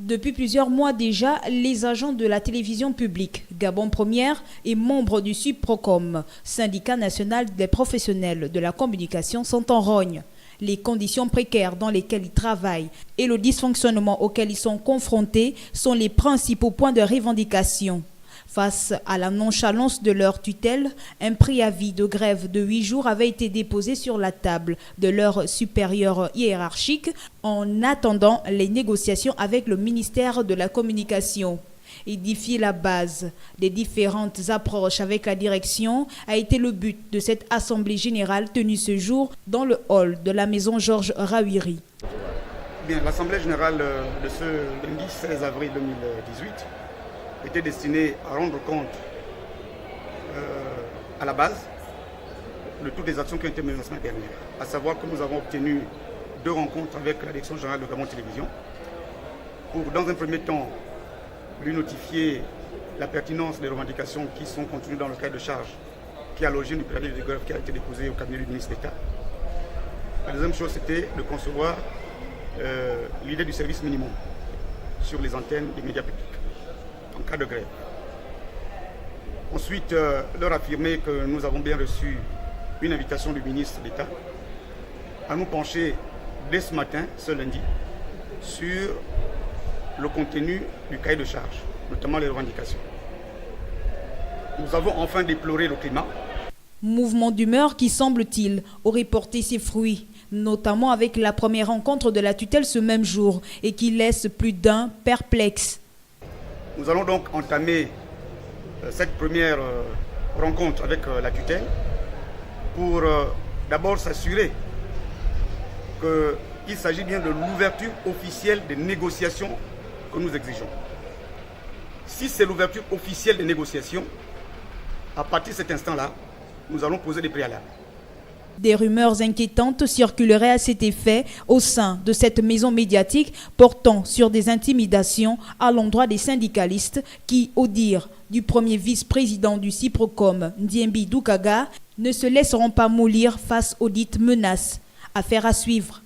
Depuis plusieurs mois déjà, les agents de la télévision publique, Gabon Première, et membres du SUPROCOM, syndicat national des professionnels de la communication, sont en rogne. Les conditions précaires dans lesquelles ils travaillent et le dysfonctionnement auquel ils sont confrontés sont les principaux points de revendication. Face à la nonchalance de leur tutelle, un préavis de grève de 8 jours avait été déposé sur la table de leur supérieur hiérarchique en attendant les négociations avec le ministère de la Communication. Édifier la base des différentes approches avec la direction a été le but de cette assemblée générale tenue ce jour dans le hall de la maison Georges Rawiri. L'assemblée générale de ce lundi 16 avril 2018 était destinée à rendre compte à la base de toutes les actions qui ont été menées la semaine dernière. À savoir que nous avons obtenu 2 rencontres avec la direction générale de Gabon Télévision pour, dans un premier temps, lui notifier la pertinence des revendications qui sont contenues dans le cahier de charge qui est à l'origine du préavis de grève qui a été déposé au cabinet du ministre d'État. La deuxième chose, c'était de concevoir l'idée du service minimum sur les antennes des médias publics en cas de grève. Ensuite, leur affirmer que nous avons bien reçu une invitation du ministre d'État à nous pencher dès ce matin, ce lundi, sur le contenu du cahier de charge, notamment les revendications. Nous avons enfin déploré le climat. Mouvement d'humeur qui, semble-t-il, aurait porté ses fruits, notamment avec la première rencontre de la tutelle ce même jour et qui laisse plus d'un perplexe. Nous allons donc entamer cette première rencontre avec la tutelle pour d'abord s'assurer qu'il s'agit bien de l'ouverture officielle des négociations que nous exigeons. Si c'est l'ouverture officielle des négociations, à partir de cet instant-là, nous allons poser des préalables. Des rumeurs inquiétantes circuleraient à cet effet au sein de cette maison médiatique portant sur des intimidations à l'endroit des syndicalistes qui, au dire du premier vice-président du SUPROCOM, Ndiembi Doukaga, ne se laisseront pas mollir face aux dites menaces. Affaire à suivre.